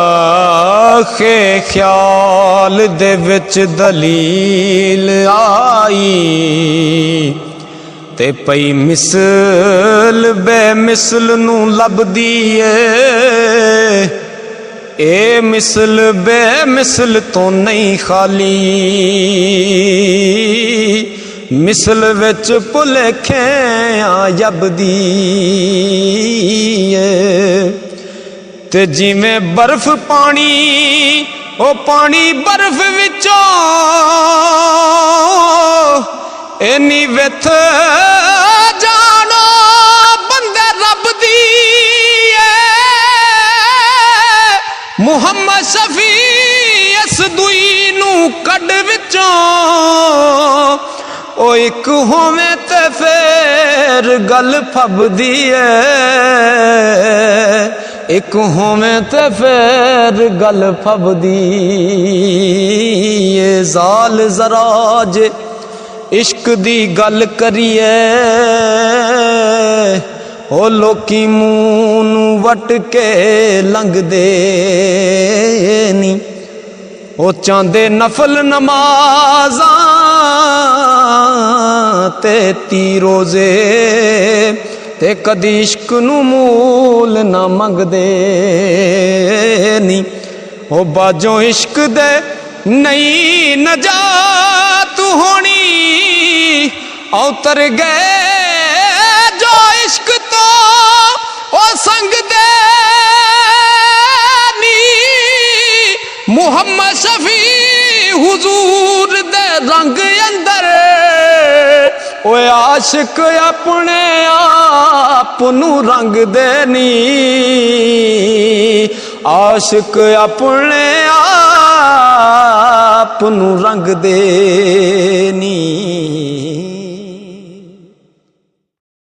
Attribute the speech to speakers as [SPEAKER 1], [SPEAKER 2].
[SPEAKER 1] आखे ख्याल दे विच दलील आई ते पई मिसल बेमिसल नू लभदी ए मिसल बेमिसल तो नहीं खाली मिसल विच भुलेखे जबदी ते जिमें बर्फ पानी ओ पानी बर्फ विचों इन्नी विथ जानो बंदे रब दी मुहम्मद शफी इस दुई नू कड विचों ओ एक होवे ते फिर गल फबदी एक होवे ते फिर गल फबदी जाल जरा जे इश्क दी गल करिए ओ लोकी मूंह नू वट के लंघदे नी ओ चांदे नफल नमाज़ां ते ती रोजे ते कदी इश्क नू मूल ना मंगदे नी ओ बाजों इश्क दे नहीं नजात होनी औतर गए जो इश्क तो ओ संग दे नी मुहम्मद शफी हुजूर दे रंग अंदर ओए आशिक अपने आप नू रंग दे नी आशिक अपने आप नू रंग दे नी।